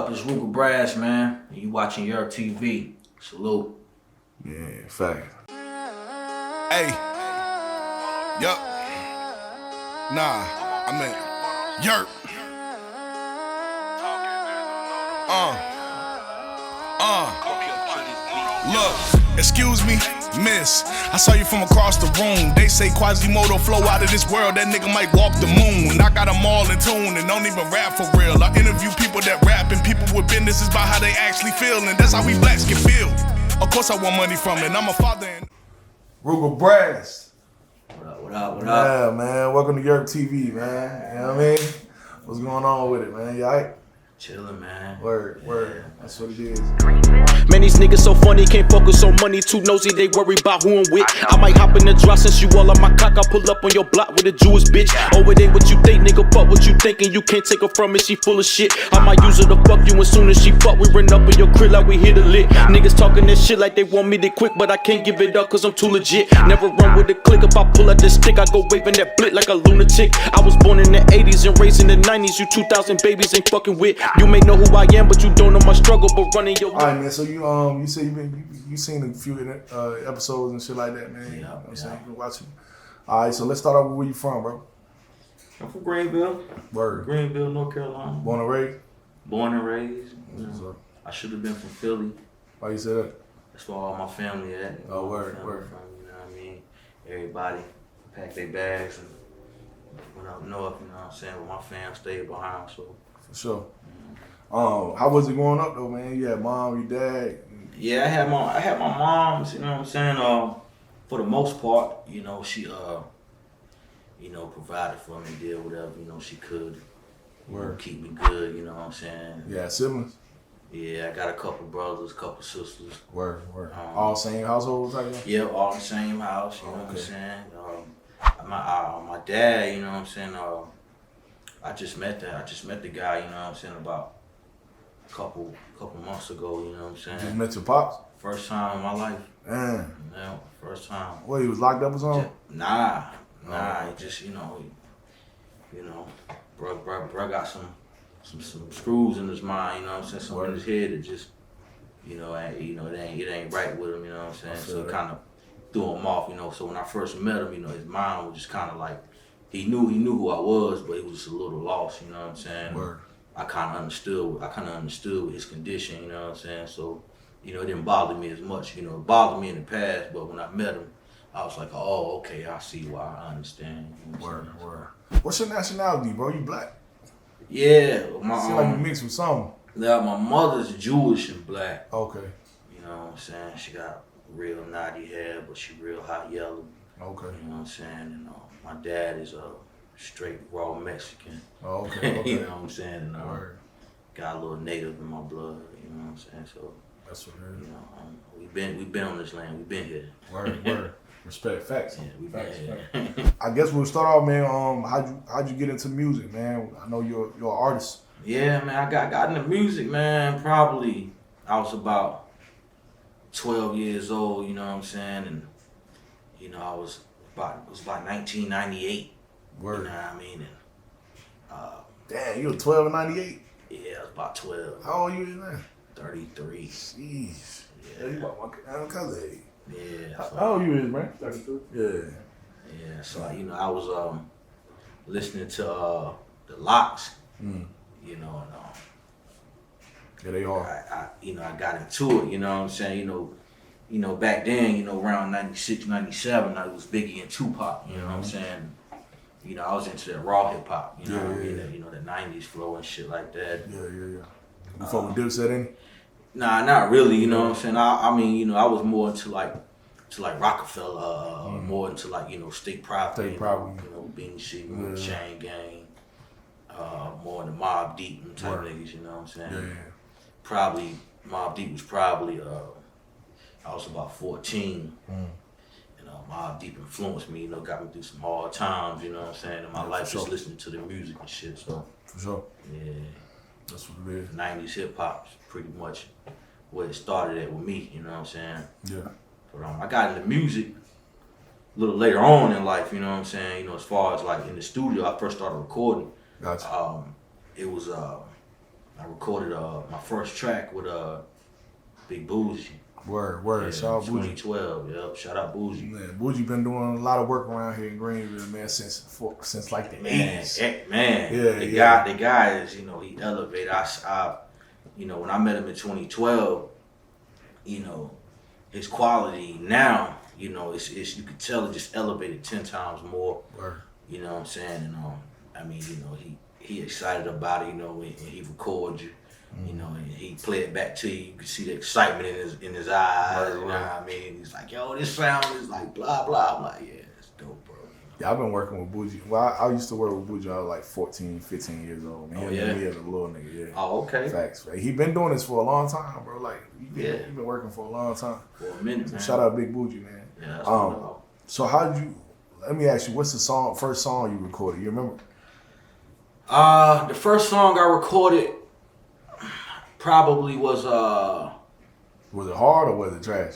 up? It's Ruger Brass, man. You watching Yerk TV. Salute. Yeah, fact. Hey. Yup. Nah, I meant Yerk. Look, excuse me, miss. I saw you from across the room. They say Quasimodo flow out of this world. That nigga might walk the moon. I got them all in tune and don't even rap for real. I interview people that rap and people with businesses about how they actually feel. And that's how we blacks can feel. Of course I want money from it. And I'm a father and Ruger Brass. What up? Yeah, man. Welcome to Yerk TV, man. You know what I mean? What's going on with it, man? You alright? Chillin', man. Word. That's what it is. Man, these niggas so funny, can't focus on money, too nosy, they worry about who I'm with. I might hop in the drop since you all on my cock. I pull up on your block with a Jewish bitch. Oh, it ain't what you think, nigga, but what you thinking. You can't take her from me, she full of shit. I might use her to fuck you as soon as she fuck. We run up in your crib like we hit a lick. Niggas talking that shit like they want me to quick, but I can't give it up cause I'm too legit. Never run with a click, if I pull out this stick, I go waving that blit like a lunatic. I was born in the 80s and raised in the 90s. You 2000 babies ain't fucking with. You may know who I am, but you don't know my struggle, but running your... Alright, man, so you say you seen a few episodes and shit like that, man. Yeah, You know what I'm saying? yeah. You been watching. Alright, so let's start off with where you from, bro. I'm from Greenville. Word. Greenville, North Carolina. Born and raised? Born and raised. What's up? I should have been from Philly. Why you say that? That's where all my family at. Oh, word. From, you know what I mean? Everybody packed their bags and went up north, you know what I'm saying? But my fam stayed behind, so. For sure. How was it growing up though, man? You had mom, your dad. Yeah, I had my moms, you know what I'm saying? For the most part, you know, she provided for me, did whatever, you know, she could. Word. Keep me good, you know what I'm saying? You had siblings? Yeah, I got a couple brothers, couple sisters. Word. All same household type of? Yeah, all in the same house, you know what I'm Okay. saying? My dad, you know what I'm saying? I just met the guy, you know what I'm saying, about a couple months ago, you know what I'm saying? You met your pops? First time in my life. Man. Yeah, first time. What, he was locked up or something? Nah, he just, bro got some screws in his mind, you know what I'm saying? Something in his head that just, it ain't right with him, you know what I'm saying? So it kind of threw him off, you know. So when I first met him, you know, his mind was just kind of like, he knew who I was, but he was just a little lost, you know what I'm saying? Word. I kind of understood his condition, you know what I'm saying? So, you know, it didn't bother me as much. You know, it bothered me in the past, but when I met him, I was like, oh, okay, I see why, I understand. You know what I'm saying? Word. What's your nationality, bro? You black? Yeah, Seem like you mixed with something. my mother's Jewish and black. Okay. You know what I'm saying? She got real naughty hair, but she real hot yellow. Okay. You know what I'm saying? And my dad is a straight raw Mexican. Oh, okay. You know what I'm saying? And Word. got a little native in my blood. You know what I'm saying? So. That's what it is. You know, we've been on this land. We've been here. Word. Respect. Facts. Yeah, we've been Facts. here. I guess we'll start off, man. How'd you get into music, man? I know you're an artist. Yeah, man. I got into music, man. Probably I was about 12 years old. You know what I'm saying? And you know, it was about 1998. Word. You know what I mean? And Damn, you were 12 in 98? yeah, I was about 12. How old are you now? 33. Jeez. Yeah. You about my cousin age. Yeah. How So, old you is, man? 32. Yeah. yeah. So you know, I was listening to the Locks. You know, and Yeah, they are. I got into it, you know what I'm saying? You know, back then, you know, around 96, 97, I was Biggie and Tupac, you know what I'm saying? You know, I was into that raw hip hop, you know what I mean? Yeah. That, you know, the 90s flow and shit like that. Yeah. Before we Dipset any? Nah, not really, you know what I'm saying? I mean, you know, I was more into like Rockefeller, more into like, you know, State Property. State Property. You know, Beanie Sigel, Chain Gang, more in the Mobb Deep type niggas, you know what I'm saying? Yeah. Probably Mobb Deep was probably I was about 14. And Mobb Deep influenced me, you know, got me through some hard times, you know what I'm saying, in my life, sure. just listening to the music and shit. So For sure. yeah, That's what it is. 90s hip hop is pretty much where it started at with me, you know what I'm saying? Yeah. But I got into music a little later on in life, you know what I'm saying? You know, as far as like in the studio, I first started recording. Gotcha. It was I recorded my first track with Big Bougie. Word. Yeah, Shout out Bougie. 2012. Yep. Shout out Bougie. Man, Bougie been doing a lot of work around here in Greenville, man, since like the 80s. Man. Yeah, The guy is, you know, he elevated. I you know, when I met him in 2012, you know, his quality now, you know, it's you could tell it just elevated 10 times more. Word. You know what I'm saying? And I mean, you know, he excited about it, you know, when he records you. You know, and he play it back to you. You can see the excitement in his eyes. Right, you know what I mean? He's like, yo, this sound is like blah blah. I'm like, yeah, it's dope, bro. Yeah, I've been working with Bougie. Well, I used to work with Bougie. I was like 14, 15 years old. Man. Oh, He yeah? was a little nigga, yeah. Oh, okay. Facts. He been doing this for a long time, bro. Like, he Yeah. been working for a long time. For a minute, So man. shout out Big Bougie, man. Yeah, that's what I'm about. So how did you? Let me ask you, what's the first song you recorded? You remember? The first song I recorded probably was Was it hard or was it trash?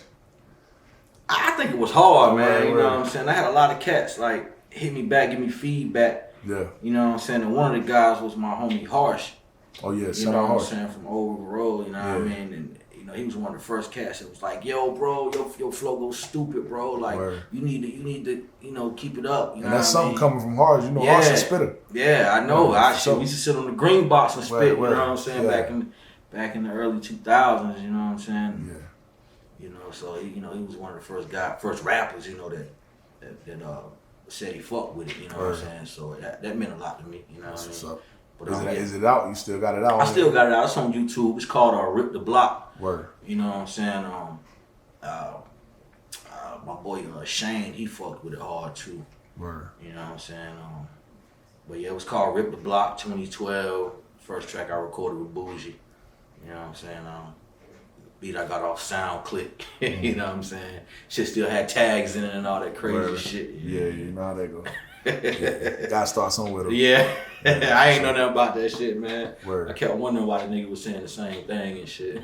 I think it was hard, man. Right, You know right. what I'm saying? I had a lot of cats like hit me back, give me feedback. Yeah. You know what I'm saying? And one of the guys was my homie Harsh. Oh yeah, You shout know out what I'm Harsh. saying? From Old River Road, you know what I Yeah. mean? And you know, he was one of the first cats that was like, yo, bro, your flow goes stupid, bro. Like Word. you need to, you know, keep it up. You know And that's what I something mean? coming from Harsh. You know, Harsh is a spitter. Yeah, I know. Yeah, We used to sit on the green box and spit, Word, you know what I'm saying? yeah. Back in the early 2000s, you know what I'm saying? Yeah. You know, so he was one of the first rappers, you know, that said he fucked with it, you know what I'm saying? So that meant a lot to me, you know what I What's mean? up? But Is it out? You still got it out? I still got it out. It's on YouTube. It's called Rip the Block. Word. You know what I'm saying? My boy Shane, he fucked with it hard too. Word. You know what I'm saying? But yeah, it was called Rip the Block 2012. First track I recorded with Bougie. You know what I'm saying? Beat I got off SoundClick. You know what I'm saying? Shit still had tags in it and all that crazy Word. shit. Yeah, you know how that go. Yeah. Gotta start somewhere. Though. Yeah. I ain't know nothing about that shit, man. Word. I kept wondering why the nigga was saying the same thing and shit.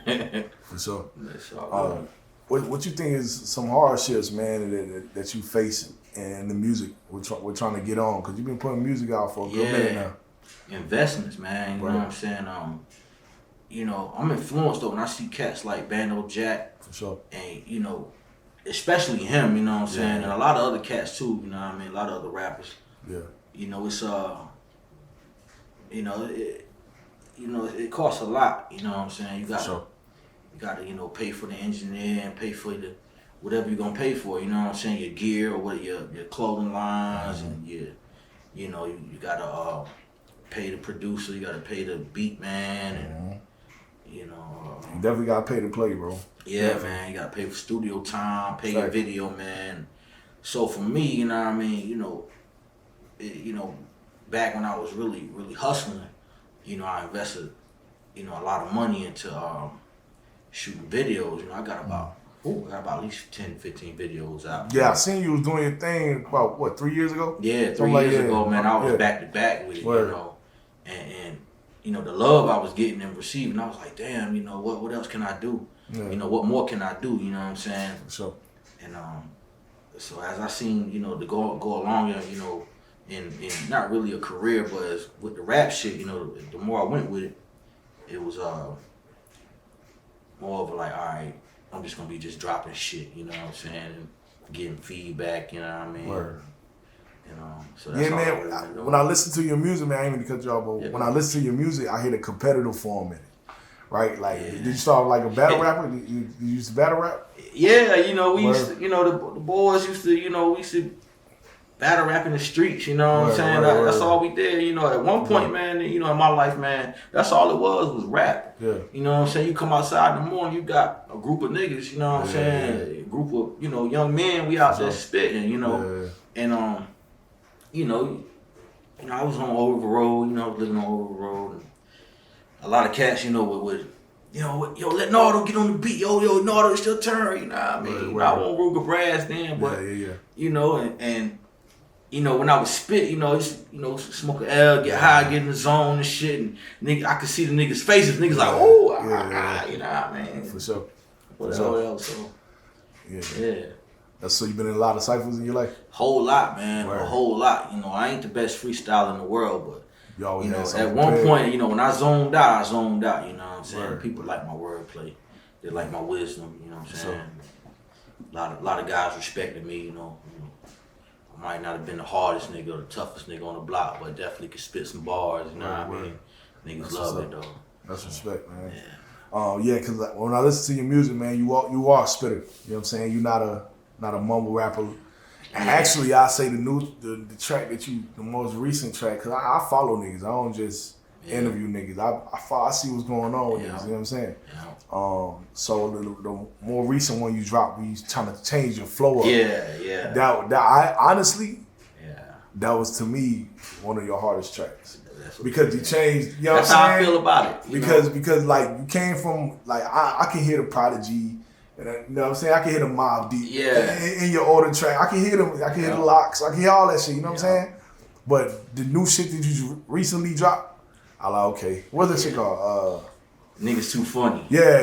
For sure. That's all good. What you think is some hardships, man, that you face in the music we're trying to get on? Because you've been putting music out for a good minute now. Investments, man. You Right. know what I'm saying? You know, I'm influenced though when I see cats like Bando Jack For sure. and, you know, especially him, you know what I'm saying? And a lot of other cats too, you know what I mean? A lot of other rappers. Yeah. You know, it's it costs a lot, you know what I'm saying? You gotta Sure. you gotta, you know, pay for the engineer and pay for the whatever you're gonna pay for, you know what I'm saying? Your gear or what your clothing lines and you gotta pay the producer, you gotta pay the beat man and you know You definitely gotta pay to play, bro. yeah, man, you gotta pay for studio time, pay your Fact. video man. So for me, you know what I mean, back when I was really, really hustling, you know, I invested, you know, a lot of money into shooting videos. You know, I got about at least 10, 15 videos out. Yeah, I seen you was doing your thing about what, 3 years ago? Yeah, 3 Something like years that. ago, man, I was Yeah. back to back with it, Word. you know, and you know the love I was getting and receiving, I was like, damn, you know what else can I do? Yeah. You know, what more can I do? You know what I'm saying? For sure. And so as I seen, you know, to go along, you know, in not really a career, but as with the rap shit, you know, the more I went with it, it was more of a like, all right, I'm just gonna be just dropping shit, you know what I'm saying, and getting feedback, you know what I mean? Word. You know, so that's Yeah, all man. I really been doing. When I listen to your music, man, I ain't mean to cut you off, but Yeah. when I listen to your music, I hear the competitive form in it. Right? Like, Yeah. did you start like a battle rapper? You used to battle rap? Yeah, you know, we Word. used to, you know, the boys used to, you know, we used to battle rap in the streets, you know what I'm Word, saying? word, That's word. all we did, you know. At one point, man, you know, in my life, man, that's all it was rap. Yeah. You know what I'm saying? You come outside in the morning, you got a group of niggas, you know what I'm Yeah, saying? A group of, you know, young men, we out there Sure. spitting, you know. Yeah. And, you know, I was on Old River Road, you know, living on Old River Road. And a lot of cats, you know, would you know, yo, let Nardo get on the beat. Yo, Nardo, it's your turn. You know what I mean? Right, I won't Ruger Brass then, but, Yeah. you know, and you know, when I was spit, you know, smoke an L, get high, get in the zone and shit. And nigga, I could see the niggas' faces. Niggas like, oh, Yeah. you know what I mean? For sure. What sure. else? So, Yeah. yeah. So you've been in a lot of cyphers in your life? Whole lot, man. Word. A whole lot. You know, I ain't the best freestyler in the world, but You always You know, had something at one prepared. point, you know, when I zoned out, you know what I'm saying? Right. People like my wordplay. They like my wisdom, you know what I'm saying? A lot of guys respected me, you know. I might not have been the hardest nigga or the toughest nigga on the block, but definitely could spit some bars, you know what I mean? Niggas That's love what's it, though. That's respect, man. Yeah. Yeah, because when I listen to your music, man, you are a spitter. You know what I'm saying? You're not a mumble rapper. And actually, I say the track that the most recent track, because I follow niggas. I don't just interview niggas. I see what's going on with niggas. You know what I'm saying? Yeah. So the more recent one you dropped, where you trying to change your flow up. Yeah. That I honestly, Yeah. that was to me one of your hardest tracks. That's what Because you changed, you know That's what I'm how saying? I feel about it. you know? Because like you came from like I can hear the Prodigy, and you know what I'm saying? I can hear the Mobb Deep. Yeah. In your older track, I can hear them. I can hear the Locks. I can hear all that shit. You know what I'm saying? But the new shit that you recently dropped, I like. Okay, what's that shit called? Niggas too funny. Yeah.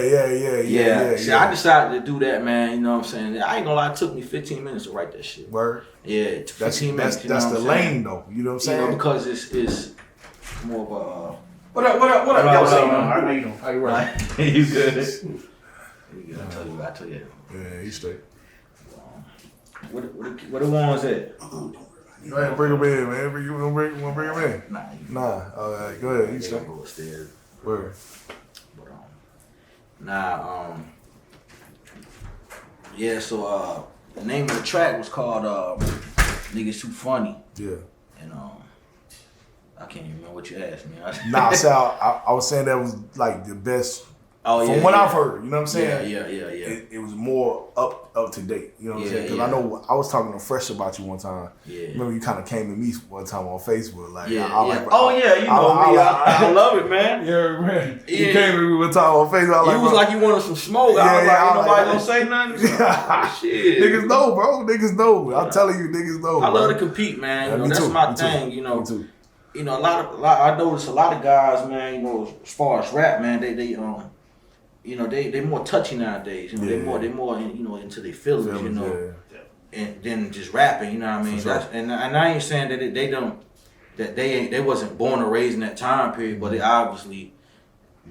See, I decided to do that, man. You know what I'm saying? I ain't gonna lie, it took me 15 minutes to write that shit. Word. Yeah, it took 15 minutes. That's you know what the I'm lane saying? though. You know what I'm You saying? know, because it's more of a. What up? Yo, say, man. How you doing? How you right? You good? You good? I tell you. Yeah, he's straight. What the ones at? Go ahead, bring him in, man. Bring him in. Nah. Nah. All right, go ahead. He's straight. Go upstairs. Word. But yeah. So the name of the track was called "Niggas Too Funny," Yeah. and I can't even remember what you asked me. Nah, so I was saying that was like the best. Oh yeah. From what I've heard, you know what I'm saying? Yeah. It was more up to date. You know what I'm saying? Because I know I was talking to Fresh about you one time. Yeah. Remember you kind of came to me one time on Facebook. Like, Yeah. I like, Oh yeah, you know me. I love it, man. Yeah, man. Yeah. You came to me one time on Facebook. I You was like you wanted some smoke. I was like, ain't nobody gonna say nothing. Shit. Niggas know, bro. Niggas know. I'm telling you, niggas know. I love bro. to compete, man. Yeah, You know, me that's too, my me too, thing. You know. Me too. You know, I notice a lot of guys, man. You know, as far as rap, man, you know, they more touchy nowadays. You know, they more you know into their feelings. You know, and then just rapping. You know what I mean? Sure. And I ain't saying that they wasn't born or raised in that time period, but they obviously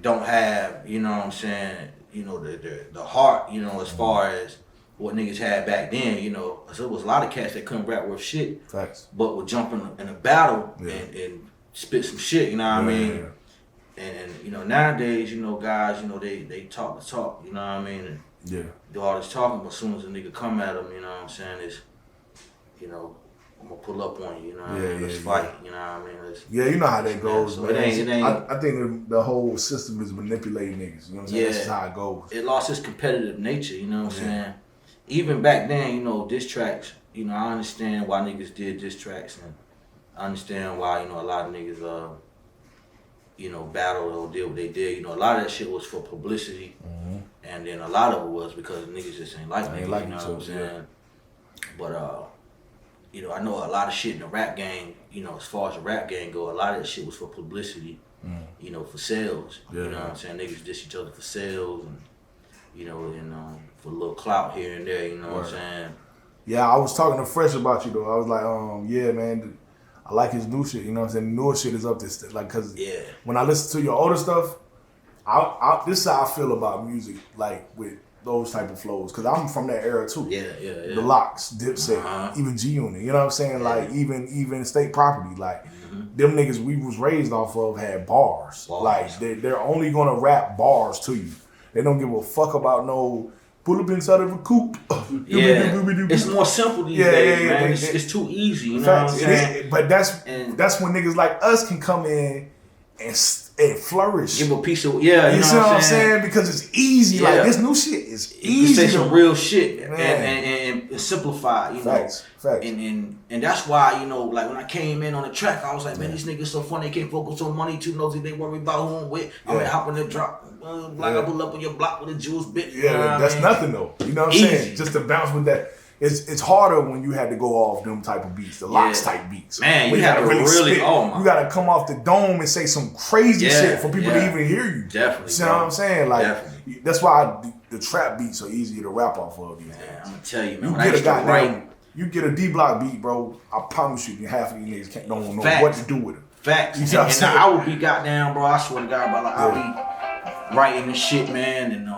don't have. You know what I'm saying? You know, the heart. You know, as far as what niggas had back then. You know, so it was a lot of cats that couldn't rap worth shit. Facts. But would jump in a battle and spit some shit. You know what I mean? Yeah. And you know, nowadays, you know, guys, you know, they talk the talk, you know what I mean? And do all this talking, but as soon as a nigga come at them, you know what I'm saying, it's, you know, I'm gonna pull up on you, you know what I mean? Let's fight, you know what I mean? You know how that goes, so man. it ain't I think the whole system is manipulating niggas, you know what I'm saying? That's just how it goes. It lost its competitive nature, you know what I'm saying? Even back then, you know, diss tracks, you know, I understand why niggas did diss tracks, and I understand why, you know, a lot of niggas, you know, battled or did what they did. You know, a lot of that shit was for publicity, and then a lot of it was because niggas just ain't like niggas, you know what I'm saying? But, you know, I know a lot of shit in the rap game, you know, as far as the rap game go, a lot of that shit was for publicity, you know, for sales. You know what I'm saying? Niggas diss each other for sales and, you know, and for a little clout here and there, you know what I'm saying? Yeah, I was talking to Fresh about you, though. I was like, yeah, man, I like his new shit, you know what I'm saying? The newer shit is up this, like, cause when I listen to your older stuff, this is how I feel about music, like with those type of flows, cause I'm from that era too. Yeah. The Locks, Dipset, even G-Unit, you know what I'm saying? Like even State Property, like them niggas we was raised off of had bars. Like they're only gonna rap bars to you. They don't give a fuck about no pull up inside of a coupe. It's more simple these days, man. It's too easy, you know what I'm saying? But that's when niggas like us can come in and flourish. Give a piece of you know see what I'm saying? Because it's easy. Like this new shit is easy. You say some real shit and simplify, you know. Facts. And that's why, you know, like when I came in on the track, I was like, man, these niggas so funny, they can't focus on money, too nosy, they worry about who I'm with. I'm gonna hop in the drop. I pull up on your block with a Jules bitch. Yeah, that's nothing though. You know what I'm saying? Just to bounce with that. It's harder when you had to go off them type of beats, the Locks type beats. Man, you have to really spit. You gotta come off the dome and say some crazy shit for people to even hear you. Definitely. See what I'm saying? Like that's why the trap beats are easier to rap off of these days. I'm gonna tell you, man. You get a D-Block beat, bro. I promise you, half of these niggas don't know what to do with it. Facts. You know what I'm And saying? I would be goddamn, bro. I swear to God, bro. Like I'll be writing this shit, man, and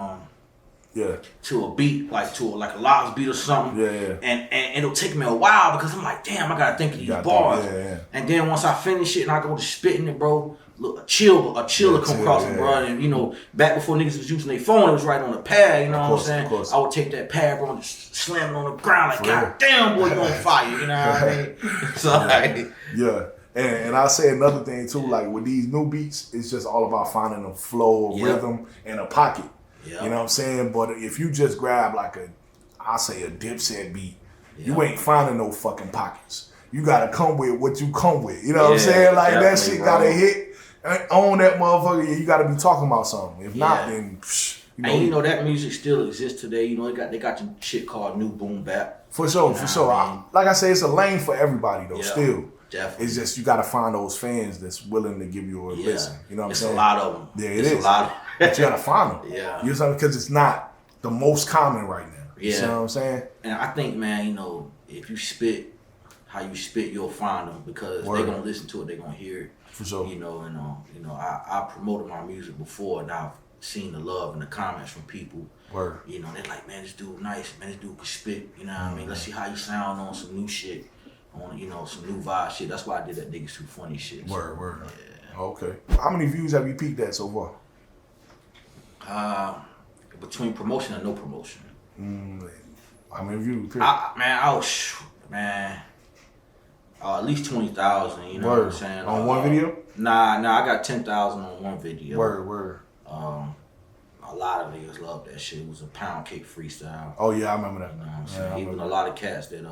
Yeah. to a beat, like to like a Locks beat or something. Yeah. And it'll take me a while because I'm like, damn, I gotta think of these gotta bars. think, yeah. And then once I finish it and I go to spitting it, bro, look, a chiller come across me, bro. And you know, back before niggas was using their phone, it was right on the pad. You know what I'm saying? Course. I would take that pad, bro, and just slam it on the ground like, For God real. damn, boy, you on fire. You know what I mean? So like, Yeah. And I'll say another thing too, like with these new beats, it's just all about finding a flow, a Yeah. rhythm, and a pocket. Yeah. You know what I'm saying? But if you just grab like I'll say a Dipset beat, you Yeah. ain't finding no fucking pockets. You gotta come with what you come with. You know what I'm Yeah, saying? Like that definitely, shit bro. gotta hit on that motherfucker. You gotta be talking about something. If not, Yeah. then and you know that music still exists today. You know they got the shit called new boom bap. for sure, Nah, for sure. man. Like I say, it's a lane for everybody though. Yeah, Still, definitely. it's just you gotta find those fans that's willing to give you a Yeah, listen. You know what I'm it's saying? a lot of them. Yeah, it's it is. a lot of But you gotta find them. Yeah. You know what I'm saying? Because it's not the most common right now. You Yeah. know what I'm saying? And I think, man, you know, if you spit how you spit, you'll find them because Word. they're gonna listen to it, they're gonna hear it. For sure. You know, and I promoted my music before, and I've seen the love and the comments from people. Word. You know, they're like, man, this dude nice, man, this dude can spit. You know what I mean? Let's see how you sound on some new shit, on some new vibe shit. That's why I did that Niggas Too Funny shit. So, Word. Yeah. Okay. How many views have you peaked at so far? Between promotion and no promotion. How many views? At least 20,000. You know what I'm saying? On one video? Nah, I got 10,000 on one video. Word. A lot of niggas love that shit. It was a pound cake freestyle. Oh yeah, I remember that. You know what I'm Yeah, saying? I Even remember a that. lot of cats that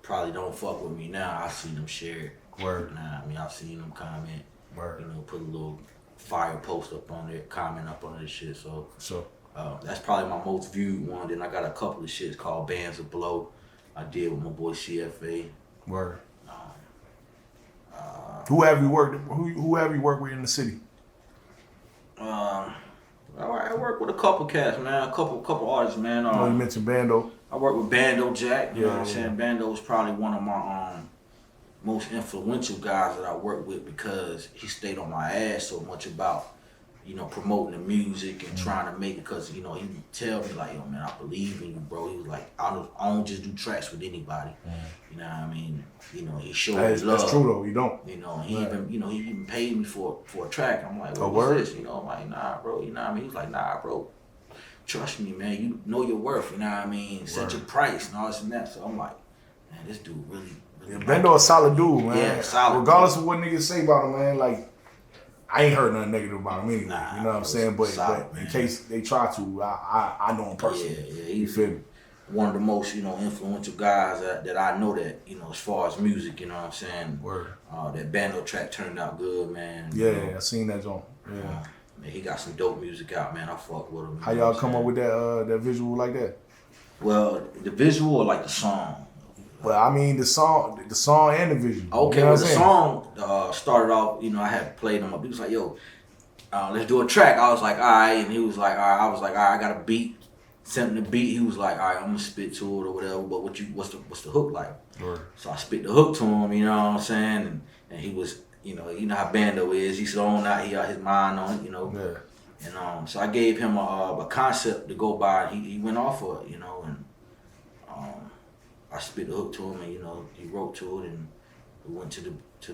probably don't fuck with me now. I seen them share it. Word. Nah, I mean I've seen them comment. Word. Put a little fire post up on it, comment up on this shit. So So that's probably my most viewed one. Then I got a couple of shits called Bands of Blow. I did with my boy CFA. word. Who have you worked? Who have you worked with in the city? I work with a couple cats, man. A couple artists, man. I know you mentioned Bando. I work with Bando Jack. You know what I'm Yeah. saying? Bando is probably one of my most influential guys that I work with because he stayed on my ass so much about promoting the music and trying to make it. Because he would tell me like, yo man, I believe in you, bro. He was like, I don't just do tracks with anybody. You know what I mean? He showed me love. That's true though. You don't. He even paid me for a track. I'm like, A what word? is this? I'm like, nah, bro. You know what I mean? He was like, nah, bro. Trust me, man. You know your worth. You know what I mean? Set your price and all this and that. So I'm like, man, this dude really. Yeah, Bando a solid dude, man. Yeah, solid. Regardless of what niggas say about him, man, like I ain't heard nothing negative about him anyway. Nah, you know what I'm bro, saying? But, solid, but in man. case they try to, I know him personally. Yeah, You he's feel me? one of the most influential guys that I know that as far as music. You know what I'm saying? Word. That Bando track turned out good, man. Yeah, I seen that joint. Yeah. Man, he got some dope music out, man. I fuck with him. How y'all come up with that visual like that? Well, the visual or like the song? Well, I mean the song and the visual. Okay, you know well what the I'm saying? song started off, I had played him up. He was like, yo, let's do a track. I was like, all right. And he was like, all right. I was like, all right, I got a beat. Sent him the beat. He was like, all right, I'm going to spit to it or whatever. But what's the hook like? Word. So I spit the hook to him, you know what I'm saying? And he was, you know how Bando is. He's on out, he got his mind on it, Yeah. And so I gave him a concept to go by. He went off of it, and I spit the hook to him, and he wrote to it, and we went to the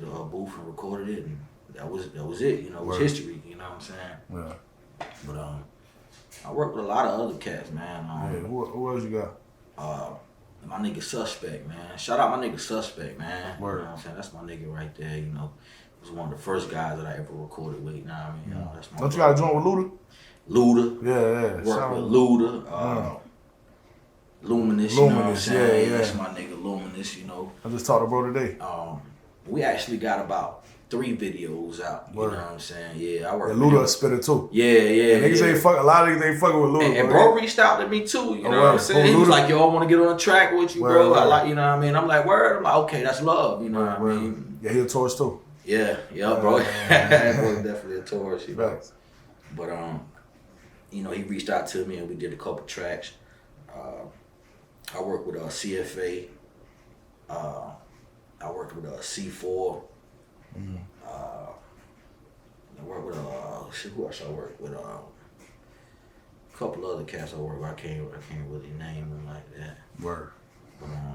booth and recorded it, and that was it. It was Word. history. You know what I'm saying? Yeah. But I work with a lot of other cats, man. Yeah. Who else you got? My nigga Suspect, man. Shout out my nigga Suspect, man. Word. You know what I'm saying? That's my nigga right there. He was one of the first guys that I ever recorded with. You know what I mean? That's my Don't you got a joint with Luda? Luda. Yeah. Work with Luda. Luminous, you know what I'm saying? yeah. That's my nigga Luminous, I just talked to bro today. We actually got about 3 videos out. Word. You know what I'm saying? Yeah, I work And with Luda him. a spitter too. Yeah. Niggas ain't fuck. A lot of niggas ain't fucking with Luda. And bro reached out to me too, you know what I'm word. saying? He was Luda- like, yo, I want to get on a track with you, Word, bro. I word. like, you know what I mean? I'm like, word. I'm like, okay, that's love, you know what I mean? Yeah, he a Taurus too. Yeah, bro. Bro's definitely a Taurus, you know. Facts. But he reached out to me and we did a couple tracks. I work with CFA. I worked with C4. I worked with who else I worked with? A couple other cats I worked with. I can't really name them like that. Word.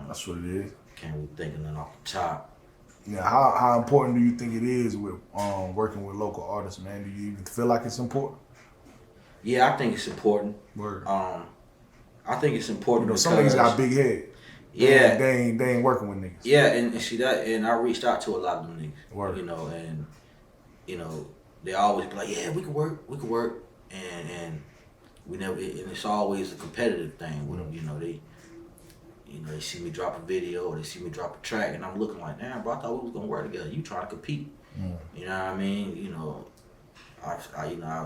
That's what it is. Can't really think of none off the top. Yeah, how important do you think it is with working with local artists, man? Do you even feel like it's important? Yeah, I think it's important. Word. I think it's important. You know, some niggas got big head. Yeah, they ain't working with niggas. Yeah, and see that, and I reached out to a lot of them niggas. Word. You know, and you know, they always be like, yeah, we could work, and we never. And it's always a competitive thing with them. You know, they see me drop a video or they see me drop a track, and I'm looking like, damn, bro, I thought we was gonna work together. You trying to compete? You know what I mean? You know, I've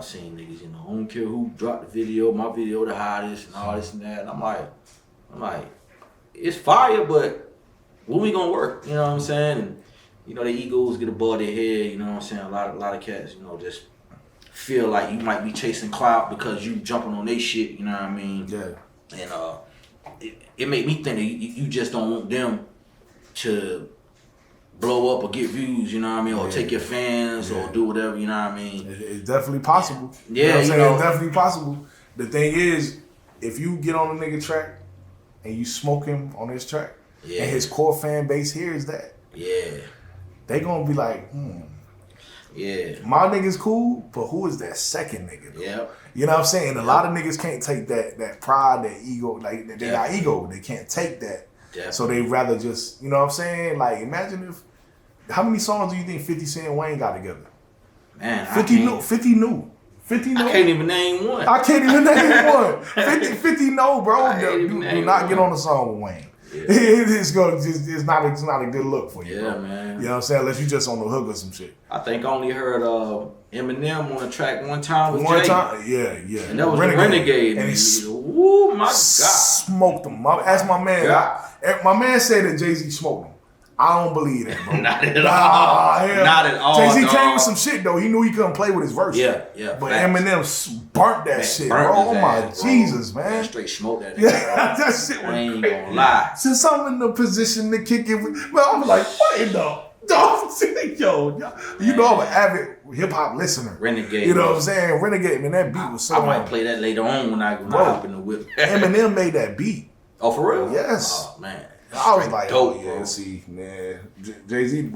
seen niggas. You know, I don't care who dropped the video, my video the hottest, and all this and that. And I'm like, it's fire, but when we gonna work? You know what I'm saying? And you know, their egos get above their head. You know what I'm saying? A lot of cats, you know, just feel like you might be chasing clout because you jumping on their shit. You know what I mean? Yeah. And it made me think that you just don't want them to blow up or get views, you know what I mean, or take your fans or do whatever, you know what I mean. It's definitely possible. Yeah, you know what I'm saying? It's know. definitely possible. The thing is, if you get on a nigga track and you smoke him on his track, and his core fan base hears that, they gonna be like, my nigga's cool, but who is that second nigga though? Yep. You know what I'm saying? A lot of niggas can't take that pride, that ego, like they got ego, they can't take that. Definitely. So they rather just, you know what I'm saying? Like, imagine if, how many songs do you think 50 Cent and Wayne got together? Man, 50 new. I can't even name one. I can't even name one. 50 no, bro. Do not get on the song with Wayne. Yeah. It's not a good look for you. Yeah, bro. man. You know what I'm saying? Unless you just on the hook or some shit. I think I only heard Eminem on a track one time with One Jay. time, yeah. And that was Renegade. And he oh my God. Smoked him. That's my man. My man said that Jay-Z smoked him. I don't believe that, bro. Not at all. Not at all. Jay-Z dog. came with some shit, though. He knew he couldn't play with his verse. Yeah. But facts. Eminem burnt that shit, burnt bro. his Oh, my ass, bro. Jesus, man. Straight smoked that. Yeah, that shit was I ain't crazy. gonna lie. Since I'm in the position to kick it, but I'm like, what in the dog? Yo, you know I'm an avid hip hop listener. Renegade. You know what I'm saying? Renegade, man, that beat was so. I might play that later on when I hop in the whip. Eminem made that beat. Oh, for real? Yes. Oh man. I was like, dope, oh yeah, bro. see, man, Jay-Z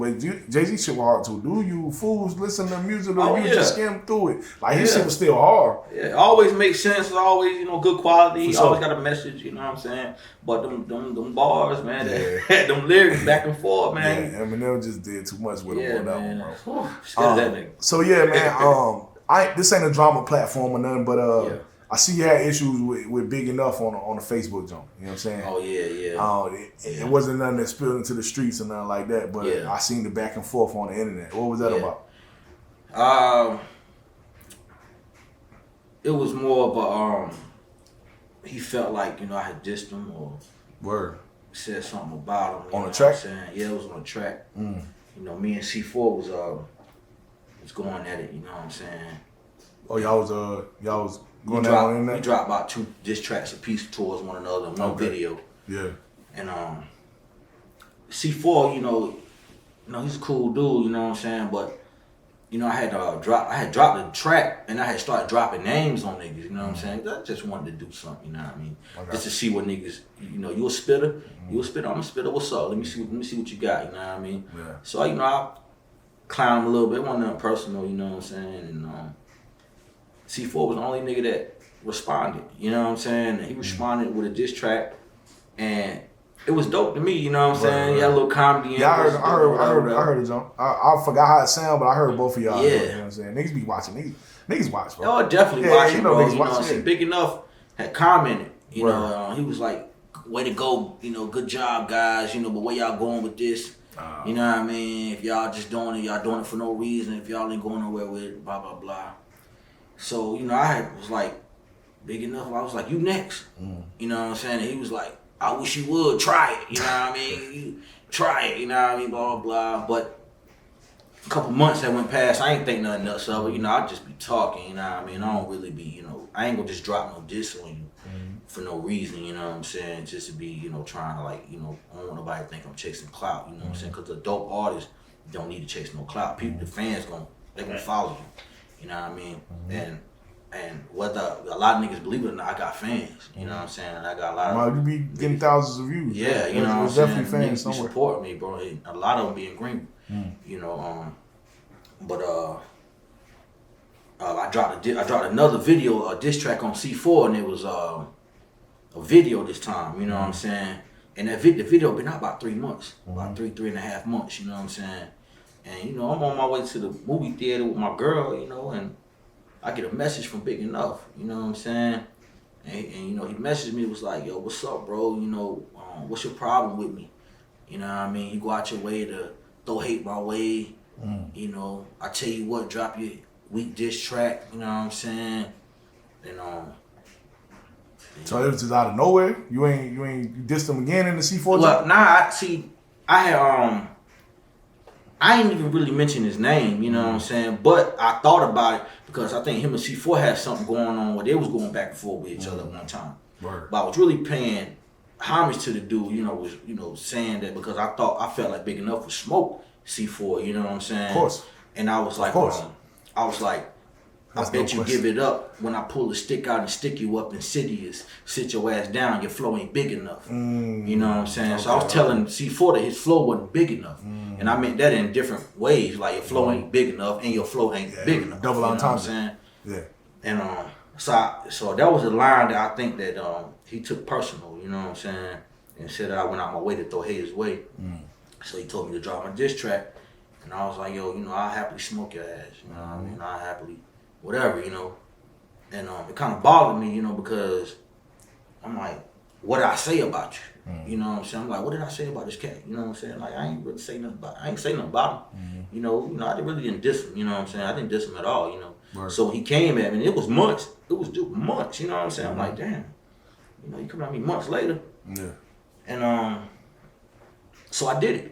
shit was hard too. Do you fools listen to music or you just skim through it? Like his shit was still hard. Yeah, always makes sense. Always, you know, good quality. For Always sure. got a message. You know what I'm saying? But them bars, man. Them lyrics back and forth, man. Yeah, Eminem just did too much with him on that one, bro. Scared that nigga. So yeah, man. This ain't a drama platform or nothing, but I see you had issues with Big Enough on the Facebook jump. You know what I'm saying? Oh yeah. It wasn't nothing that spilled into the streets or nothing like that, but I seen the back and forth on the internet. What was that about? It was more of a he felt like, you know, I had dissed him or said something about him. On the track? Yeah, it was on the track. You know, me and C4 was going at it. You know what I'm saying? Oh, y'all was going down on that. We dropped about 2 diss tracks a piece towards one another in one video. Yeah. And C4, you know, he's a cool dude. You know what I'm saying? But you know, I had dropped the track and I had started dropping names on niggas. You know what I'm saying? I just wanted to do something. You know what I mean? Just to see what niggas. You know, you a spitter. You a spitter. I'm a spitter. What's up? Let me see what you got. You know what I mean? Yeah. So you know, I clowned him a little bit. It wasn't nothing personal. You know what I'm saying? And C4 was the only nigga that responded. You know what I'm saying? And he responded with a diss track, and it was dope to me. You know what I'm saying? He had a little comedy in it. Yeah, I heard it, John. I forgot how it sounded, but I heard both of y'all. Yeah. You know what I'm saying? Niggas be watching. Niggas watch, bro. Oh, definitely Yeah, watching, you know bro. niggas You watch know, shit. Big Enough had commented. You Right. know, he was like, "Way to go, you know, good job, guys. You know, but where y'all going with this? You know what I mean? If y'all just doing it, y'all doing it for no reason. If y'all ain't going nowhere with it, blah blah blah." So, you know, I was like, Big Enough. I was like, "You next." You know what I'm saying? And he was like, "I wish you would try it." You know what I mean? You try it. You know what I mean? Blah blah blah. But a couple months that went past, I ain't think nothing else of it. You know, I just be talking. You know what I mean? I don't really be. You know, I ain't gonna just drop no diss on you for no reason, you know what I'm saying? Just to be, you know, trying to like, you know, I don't want nobody to think I'm chasing clout, you know what I'm saying? Because the dope artists don't need to chase no clout. People, the fans they gonna follow you, you know what I mean? And whether a lot of niggas believe it or not, I got fans, you know what I'm saying? And I got a lot of. Well, you be getting thousands of views. Yeah, you know what I'm There's saying? definitely fans Niggas be somewhere. support me, bro. And a lot of them be in green, you know. But I dropped another video, a diss track on C4, and it was a video this time. You know what I'm saying? And the video been out about 3 months, about 3.5 months. You know what I'm saying? And you know, I'm on my way to the movie theater with my girl. You know, and I get a message from Big Enough. You know what I'm saying? And you know, he messaged me, was like, "Yo, what's up, bro? You know, what's your problem with me? You know what I mean? You go out your way to throw hate my way. You know, I tell you what, drop your weak diss track. You know what I'm saying? And So it was just out of nowhere. You dissed him again in the C4. well, nah, I ain't even really mention his name, you know what I'm saying? But I thought about it because I think him and C4 had something going on where they was going back and forth with each other at one time. Word. But I was really paying homage to the dude, you know, saying that because I felt like Big Enough would smoke C4, you know what I'm saying? Of course. And I was like, I That's bet no you question. give it up when I pull the stick out and stick you up insidious, sit your ass down, your flow ain't big enough. You know what I'm saying? So I was telling C4 that his flow wasn't big enough. And I meant that in different ways, like your flow ain't big enough and your flow ain't big enough. Double you know entendre. what I'm saying? Yeah. And so that was a line that I think that he took personal, you know what I'm saying? And said that I went out my way to throw hate his way. So he told me to drop my diss track. And I was like, yo, you know, I'll happily smoke your ass. You know what I mean? I'll happily, whatever, you know. And it kind of bothered me, you know, because I'm like, what did I say about you? You know what I'm saying? I'm like, what did I say about this cat? You know what I'm saying? Like, I ain't really say nothing about him. You know, I really didn't diss him, you know what I'm saying? I didn't diss him at all, you know. Right. So when he came at me, and it was months. It was months, you know what I'm saying? I'm like, damn, you know, you coming at me months later. Yeah. And so I did it.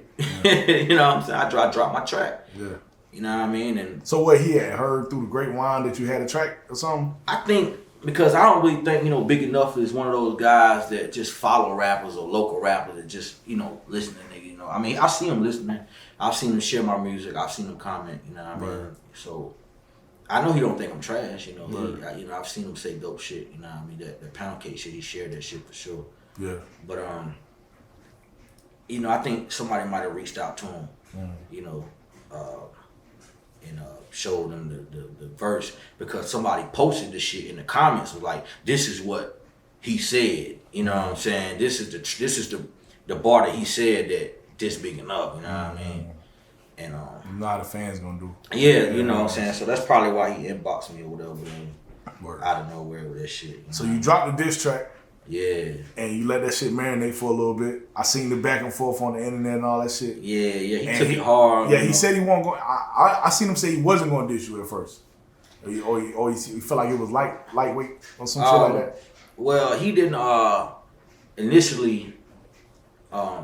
You know what I'm saying? I dropped my track. Yeah. You know what I mean? And So what, he had heard through the grapevine that you had a track or something? I think because I don't really think, you know, Big Enough is one of those guys that just follow rappers or local rappers that just, you know, listen to niggas, you know. I mean, I've seen him listening. I've seen him share my music. I've seen him comment, you know what I mean? Right. So I know he don't think I'm trash, you know. Right. You know, I've seen him say dope shit, you know what I mean? That pound cake shit, he shared that shit for sure. Yeah. But you know, I think somebody might have reached out to him, you know, and showed him the verse because somebody posted the shit in the comments was like, this is what he said, you know what I'm saying? This is the bar that he said that this big enough, you know what I mean? And You know how the fans gonna do. yeah, you know what I'm saying? So that's probably why he inboxed me or whatever, Word. out of nowhere with that shit. You know? So you dropped the diss track Yeah. and you let that shit marinate for a little bit. I seen the back and forth on the internet and all that shit. Yeah, he And took it hard. Yeah, you he know. said he wasn't going. I seen him say he wasn't going to diss you at first, or he felt like it was lightweight or some shit like that. Well, he didn't initially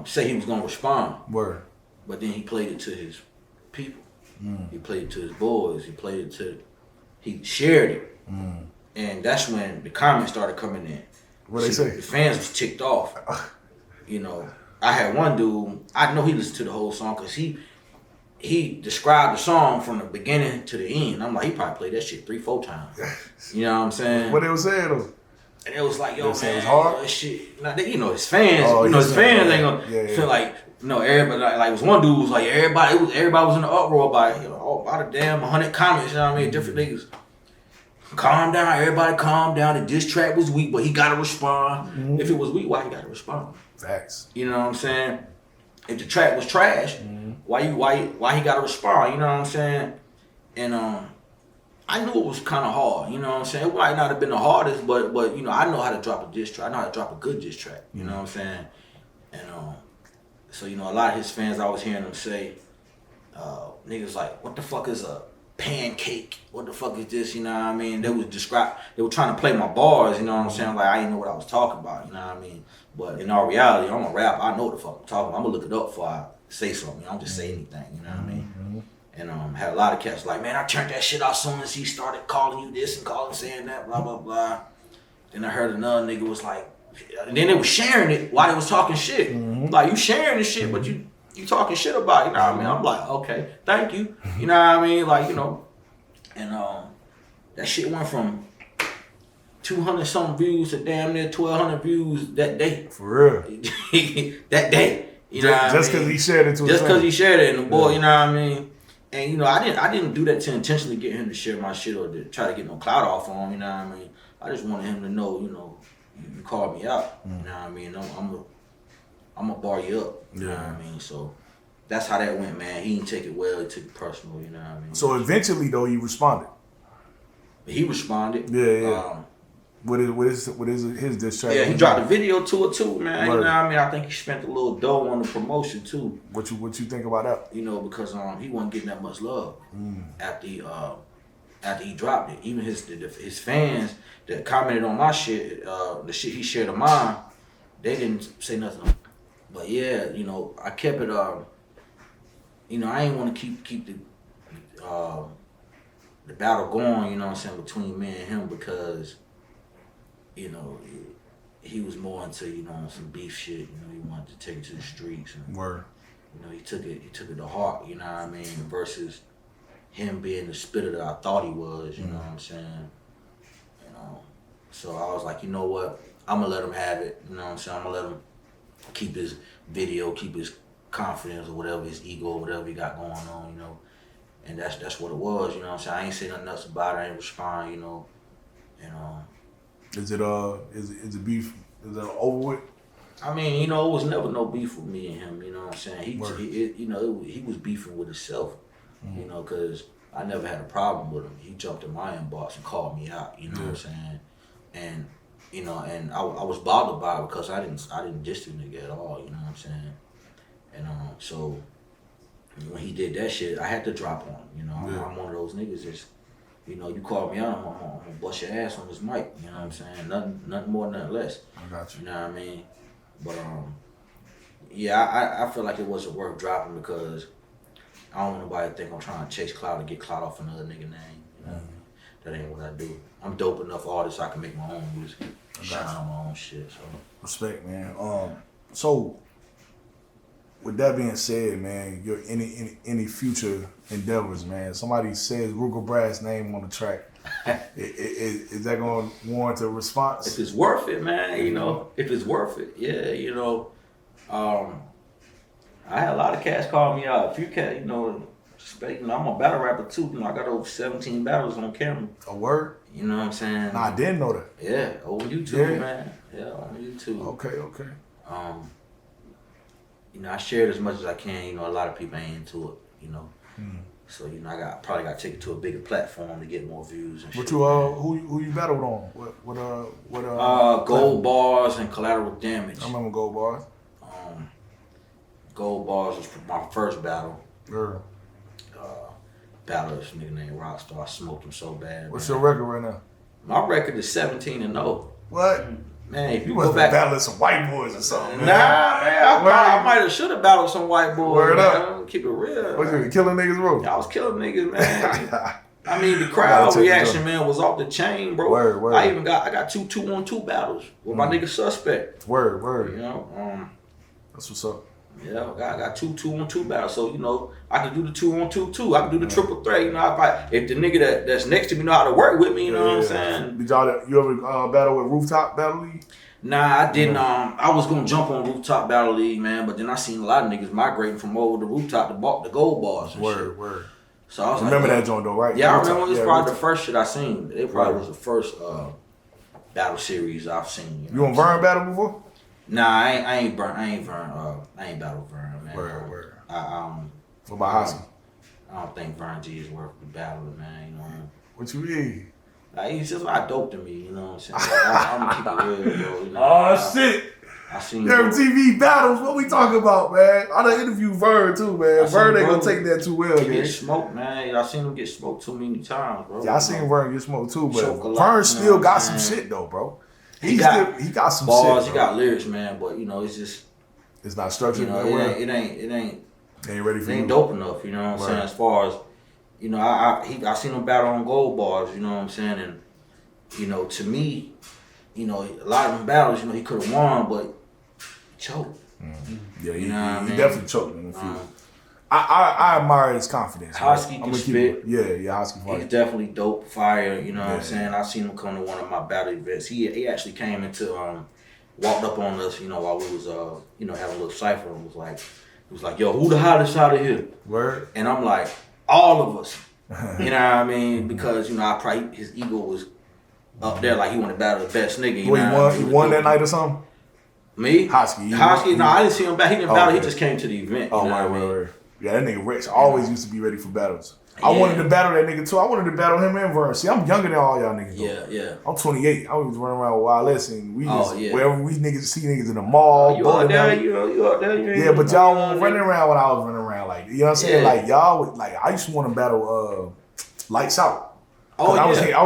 say he was gonna respond, Word. but then he played it to his people. He played it to his boys. He shared it, and that's when the comments started coming in. What they say? The fans was ticked off. You know, I had one dude. I know he listened to the whole song because he described the song from the beginning to the end. I'm like, he probably played that shit 3-4 times. You know what I'm saying? What they was saying though? And it was like, yo, They say man, it was hard? that shit. Now, you know, his fans, Oh, his his fans fans, ain't gonna yeah. feel like, you know, everybody, like it was one dude was like, everybody was in the uproar about it. You know, about a damn 100 comments, you know what I mean? Different niggas. Calm down, everybody calm down. The diss track was weak, but he gotta respond. If it was weak, why he gotta respond? Facts. You know what I'm saying? If the track was trash, why he gotta respond? You know what I'm saying? And I knew it was kind of hard. You know what I'm saying? It might not have been the hardest, but you know, I know how to drop a diss track. I know how to drop a good diss track. You know what I'm saying? And so you know, a lot of his fans, I was hearing them say, niggas like, what the fuck is a pancake? What the fuck is this? You know what I mean? They were trying to play my bars. You know what I'm saying? Like I didn't know what I was talking about. You know what I mean? But in all reality, I'm a rapper. I know what the fuck I'm talking about. I'm gonna look it up before I say something. I don't just say anything. You know what I mean? And had a lot of cats like, man, I turned that shit off as soon as he started calling you this and saying that, blah blah blah. Then I heard another nigga was like, and then they was sharing it while they was talking shit. Like, you sharing this shit, but you talking shit about it, you know what I mean? I'm like, okay, thank you. You know what I mean? Like, you know, and that shit went from 200 something views to damn near 1,200 views that day. For real. That day. You know what I mean? Just because he shared it to Just because he shared it, and the boy, Yeah. you know what I mean? And, you know, I didn't do that to intentionally get him to share my shit or to try to get no clout off on him, you know what I mean? I just wanted him to know, you know, you called me out, you know what I mean? I'm gonna bar you up, you know what I mean? So that's how that went, man. He didn't take it well, he took it personal, you know what I mean? So eventually, though, you responded. He responded. Yeah. What is his diss track? Yeah, he dropped a video to it too, man. You know Word. what I mean? I think he spent a little dough on the promotion too. What you think about that? You know, because he wasn't getting that much love after he dropped it. Even his fans that commented on my shit, the shit he shared of mine, they didn't say nothing. But yeah, you know, I kept it. You know, I ain't want to keep the battle going. You know what I'm saying, between me and him, because you know he was more into, you know, some beef shit. You know, he wanted to take it to the streets. And, Word. you know, he took it to heart, you know what I mean, versus him being the spitter that I thought he was, you know what I'm saying? You know, so I was like, you know what, I'm gonna let him have it, you know what I'm saying? I'm gonna let him keep his video, keep his confidence or whatever, his ego, whatever he got going on, you know? And that's what it was, you know what I'm saying? I ain't say nothing else about it, I ain't respond, you know? And Is it beef? Is it over with? I mean, you know, it was never no beef with me and him, you know what I'm saying? Word. He was beefing with himself, you know, because I never had a problem with him. He jumped in my inbox and called me out, you know what I'm saying? And, you know, and I was bothered by it because I didn't diss the nigga at all, you know what I'm saying? And so when he did that shit, I had to drop on him, you know? I'm one of those niggas that's, you know, you call me out, I'm gonna bust your ass on this mic, you know what I'm saying? Nothing more, nothing less. I got you. You know what I mean? But yeah, I feel like it wasn't worth dropping because I don't want nobody to think I'm trying to chase clout or get clout off another nigga name. You know what I mean? That ain't what I do. I'm dope enough artist I can make my own music, shine on my own shit. So Respect, man. So with that being said, man, your any future endeavors, man. Somebody says Ruger Brass name on the track. Is that going to warrant a response? if it's worth it, man, you know, if it's worth it, yeah, you know. I had a lot of cats call me out. If you cat, you know, respect, you know, I'm a battle rapper too. You know, I got over 17 battles on camera. A word? You know what I'm saying? Nah, I didn't know that. Yeah, on YouTube, Yeah. man. Yeah, on YouTube. Okay. You know, I shared as much as I can. You know, a lot of people ain't into it. You know, so you know, I probably got to take it to a bigger platform to get more views and What shit. you who you battled on? What Gold Bars and Collateral Damage. I remember Gold Bars. Gold Bars was my first battle. Girl. Battle this nigga named Rockstar. I smoked him so bad. What's man. your record right now? My record is 17-0. What? Man, if You you must go be back. battling some white boys or something. Nah, Man. man, I might have should have battled some white boys. Word man. up. Keep it real. What you killing niggas, bro? I was killing niggas, man. I mean, the Gotta crowd take it reaction, up. man, was off the chain, bro. Word. I got 2 2-on-2 battles with my nigga Suspect. Word. You know, That's what's up. yeah, I got 2 2-on-2 battles. So, you know, I can do the 2-on-2 too. I can do the triple threat. You know, if the nigga that's next to me know how to work with me, you know what I'm saying? Did you ever battle with Rooftop Battle League? Nah, I didn't. I was gonna jump on Rooftop Battle League, man, but then I seen a lot of niggas migrating from over the Rooftop to the Gold Bars and shit. Word. So I was Remember like, that joint though, right? yeah, I Rooftop. remember. It was probably the first shit I seen. It probably Right. was the first battle series I've seen. You on Vern battle before? Nah, I ain't Vern. I ain't battle Vern, man. Word. I What about Hosky? I don't think Vern G is worth the battling, man. You know. What you mean? Like, he's just not dope to me. You know what I'm saying? Like, I'm gonna keep it real, bro. You know, Oh shit! I seen. Them TV battles, what we talking about, man? I done interviewed Vern too, man. I Vern seen ain't gonna Vern take that too well, He man. get smoked, man. I seen him get smoked too many times, bro. Yeah, I seen Vern get smoked too, but Chocolate, Vern you know still what got I'm some saying? shit though, bro. He got He got some bars, shit. he Bro. got lyrics, man. But you know, it's just, It's not structured. you know, that well. it ain't They ain't ready for it ain't you. dope enough. You know what I'm saying? Right. As far as, you know, I seen him battle on Gold Bars. You know what I'm saying? And you know, to me, you know, a lot of them battles, you know, he could have won, but he choked. Yeah, You know what I he mean? definitely choked in the field. I admire his confidence. Hosky I'm can gonna keep spit. it. Yeah, Hosky He's fight. definitely dope, fire. You know what I'm Yeah. saying? I seen him come to one of my battle events. He actually came into walked up on us, you know, while we was you know, having a little cipher, and was like, yo, who the hottest out of here? Word. And I'm like, all of us. You know what I mean? Because you know, I probably his ego was up there, like he wanted to battle the best nigga. You Well, know what I he mean? won that night or something? Me? Hosky. Hosky? No, I didn't see him battle. He didn't battle. He okay. just came to the event. Oh, you know what I mean? word. Yeah, that nigga Rex always used to be ready for battles. I wanted to battle that nigga too. I wanted to battle him and Vern. See, I'm younger than all y'all niggas. Though. Yeah. I'm 28. I was running around with Wireless and we just, yeah. wherever we niggas see niggas in the mall. You out there, alley. you out there. You ain't Yeah, but y'all know, weren't running around when I was running around. Like, you know what I'm saying? Yeah. Like, y'all would, like, I used to want to battle Lights Out. Oh, I yeah. I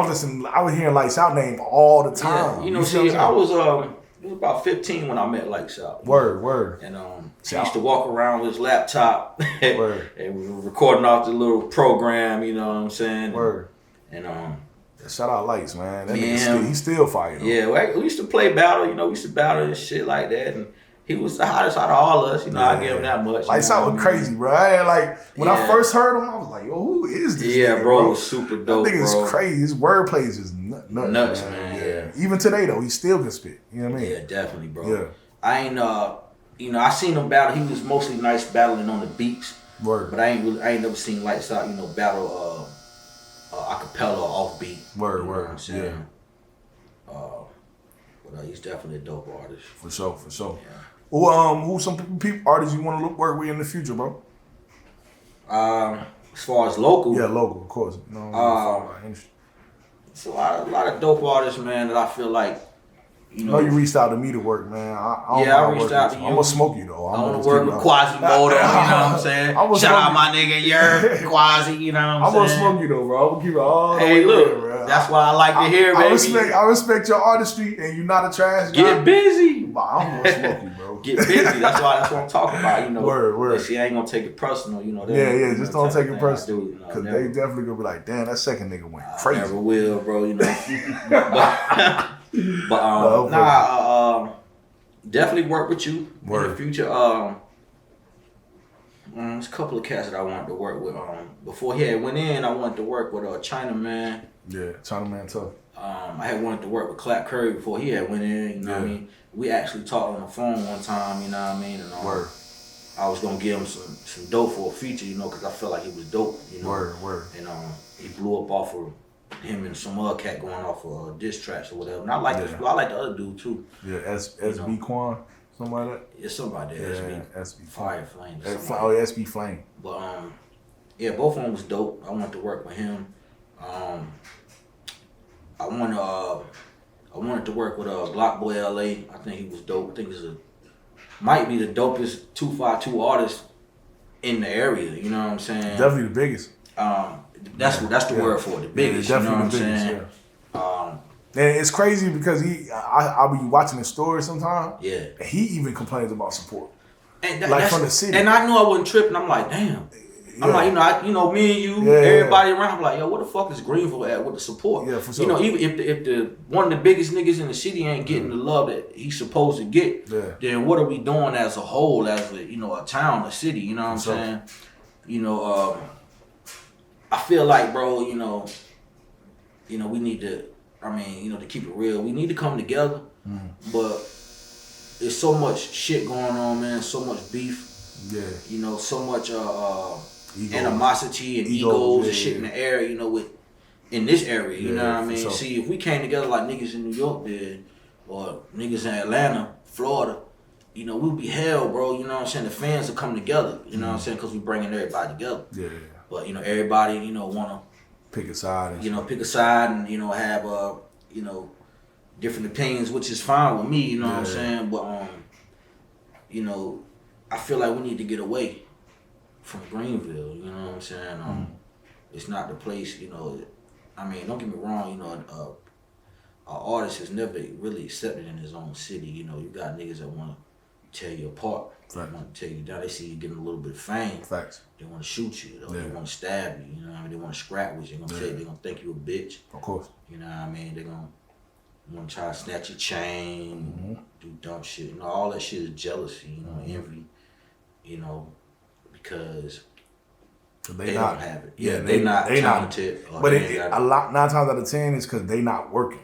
was hearing Lights Out name all the time. Yeah. You know, see what I'm see, I saying? was it was about 15 when I met Lights Out. Word. And See, he used to walk around with his laptop Word. and we were recording off the little program, you know what I'm saying? Word. And Shout out Lights, man. That Yeah. nigga still, he's still fighting. yeah, we used to play battle, you know, we used to battle and shit like that. And he was the hottest out of all of us, you know, I give him that much. Lights you know Out what was I mean? crazy, bro. I ain't like when I Yeah. first heard him, I was like, yo, who is this? Yeah, nigga, bro, it was super dope, That nigga's bro. crazy. His wordplay is just nuts, man, Yeah. Even today though, he still can spit. You know what I mean? Yeah, definitely, bro. Yeah. I ain't you know, I seen him battle. He was mostly nice battling on the beats. Word. But I ain't never seen Lights Out, you know, battle acapella or off beat. Word, you know word, what I'm saying? But he's definitely a dope artist. For sure. Yeah. Who's some people artists you want to work with in the future, bro? As far as local, Yeah, local, of course. No, it's a lot of dope artists, man, that I feel like, you I know. know you reached out to me to work, man. I reached out to you. I'm gonna smoke you though. I want to work with Quasimodo, you know what I'm saying? I'ma Shout out smoke my nigga Yer, Quasi, you know what I'm I'm gonna saying? smoke you though, bro. I'm gonna keep it all the way Hey, look, real, bro. that's what I like to hear, baby. I respect your artistry, and you're not a trash guy. Get busy. But I'm gonna smoke you, bro. Get busy. That's what I'm talking about. You know, Word. She ain't gonna take it personal. You know. Yeah. Just don't take it personal, You know, because never, they definitely gonna be like, damn, that second nigga went I crazy. never will, bro. You know. but No, definitely work with you in Word. the future. There's a couple of cats that I wanted to work with. Before he had went in, I wanted to work with Chinaman. Yeah, Chinaman tough. I had wanted to work with Clap Curry before he had went in. You know what I mean? We actually talked on the phone one time. You know what I mean? And, Word. I was gonna give him some dope for a feature, you know, because I felt like he was dope, you know. Word. And he blew up off of him and some other cat going off of diss tracks or whatever. And I like I like the other dude too. Yeah, SB Quan, something like that. It's somebody there. Yeah, SB Fire Flame. SB Flame. But yeah, both of them was dope. I wanted to work with him. I wanted to work with Glock Boy LA. I think he was dope. I think might be the dopest 252 artist in the area. You know what I'm saying? Definitely the biggest. That's the word for it. The biggest. Yeah, you know what I'm definitely the saying? biggest. And it's crazy because I'll be watching his stories sometimes. Yeah. And he even complains about support. And Like from the city. And I knew I wasn't tripping. I'm like, damn. I'm like, me and you, Yeah, everybody around. I'm like, yo, what the fuck is Greenville at with the support? Yeah, for sure. You know, even if the one of the biggest niggas in the city ain't getting the love that he's supposed to get, then what are we doing as a whole, as a town, a city? You know what I'm saying? You know, I feel like, bro, we need to. To keep it real, we need to come together. But there's so much shit going on, man. So much beef. Yeah. So much animosity and egos and shit in the air, in this area, you know what I mean? Sure. See, if we came together like niggas in New York did, or niggas in Atlanta, Florida, we'll be hell, bro, you know what I'm saying? The fans will come together, you know what I'm saying? Because we bringing everybody together. Yeah. But, everybody, want to, pick a side. And pick a side and, have, different opinions, which is fine with me, you know what I'm saying? But, I feel like we need to get away from Greenville, you know what I'm saying? It's not the place, don't get me wrong, an artist is never really accepted in his own city. You got niggas that want to tear you apart. They want to tear you down. They see you getting a little bit of fame. Facts. They want to shoot you. They want to stab you. They want to scrap with you. They're going to think you a bitch. Of course. You know what I mean? They're going want to try to snatch your chain, do dumb shit. You know, all that shit is jealousy, you know, envy, you know, because they don't have it. Yeah, they not talented. But a lot, 9 times out of 10 is because they not working.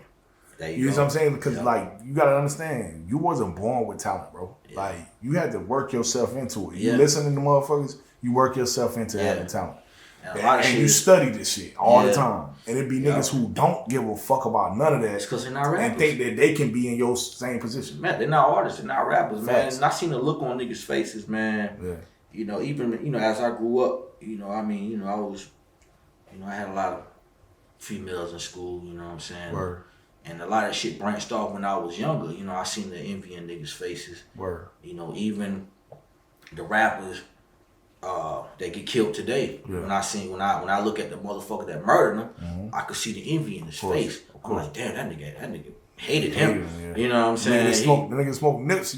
You know what I'm saying? Because like you gotta understand, you wasn't born with talent, bro. Yeah. Like you had to work yourself into it. You listening to motherfuckers, you work yourself into having talent. And you study this shit all the time. And it be niggas who don't give a fuck about none of that. It's because they're not rappers. And think that they can be in your same position. Man, they're not artists, they're not rappers, man. And I seen the look on niggas' faces, man. Yeah. You know, even, you know, as I grew up, you know, I mean, you know, I was, you know, I had a lot of females in school, you know what I'm saying? Word. And a lot of shit branched off when I was younger. You know, I seen the envy in niggas' faces. Word. You know, even the rappers that get killed today. Yeah. When I look at the motherfucker that murdered him, I could see the envy in his face. I'm like, damn, that nigga hated him. You know what I'm saying? The nigga smoked nips.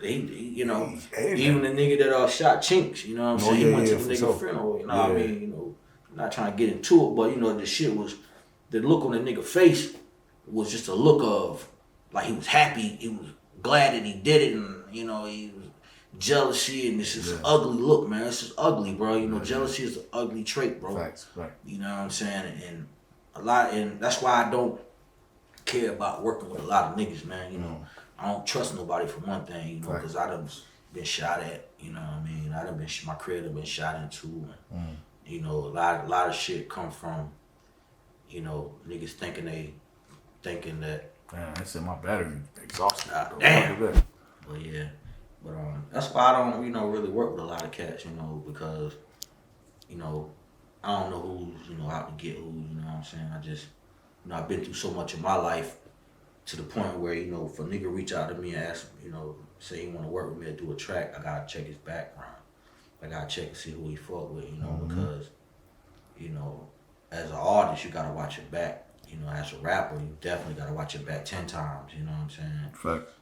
You know, even the nigga that shot Chinks, you know what I'm saying? He went to the nigga funeral, you know what I mean? You know, I'm not trying to get into it, but you know, the shit was, the look on the nigga face was just a look of, like he was happy, he was glad that he did it, and you know, he was jealousy, and it's just an ugly look, man. It's just ugly, bro. You know, jealousy is an ugly trait, bro. Facts, right. You know what I'm saying? And that's why I don't care about working with a lot of niggas, man. You know, I don't trust nobody for one thing, you know, because I done been shot at, you know what I mean? I done been, my career done been shot into, and, you know, a lot of shit come from, you know, niggas thinking that. Man, I said my battery exhausted. Damn. But yeah, but that's why I don't, you know, really work with a lot of cats, you know, because, you know, I don't know who's, you know, out to get who, you know what I'm saying? I just, you know, I've been through so much in my life to the point where, you know, if a nigga reach out to me and ask, you know, say he want to work with me or do a track, I gotta check his background. I gotta check and see who he fuck with, you know, because, you know, as an artist, you gotta watch your back. You know, as a rapper, you definitely gotta watch your back 10 times. You know what I'm saying? Facts.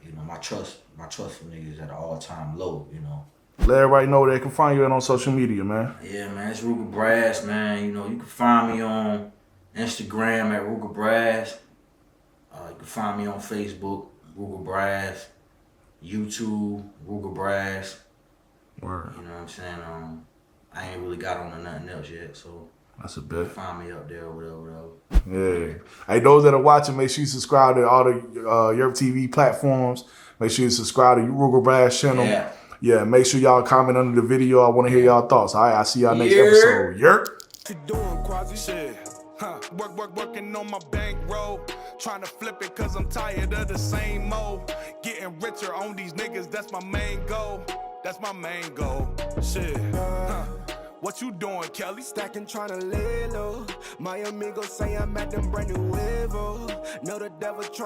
You know, my trust for niggas at an all-time low. You know. Let everybody know where they can find you on social media, man. Yeah, man, it's Ruger Brass, man. You know, you can find me on Instagram at Ruger Brass. You can find me on Facebook, Ruger Brass. YouTube, Ruger Brass. Word. You know what I'm saying? I ain't really got on to nothing else yet, so. That's a bet. Find me up there or whatever. Yeah. Hey, those that are watching, make sure you subscribe to all the Yerp TV platforms. Make sure you subscribe to Ruger Brass channel. Yeah, make sure y'all comment under the video. I want to hear y'all thoughts. All right, I'll see y'all next episode. Yerp. You doing, Quasi? Shit. Working on my bankroll. Trying to flip it cause I'm tired of the same mode. Getting richer on these niggas, that's my main goal. That's my main goal. Shit. What you doing, Kelly? Stacking, tryna lay low. My amigos say I'm at them brand new level. Know the devil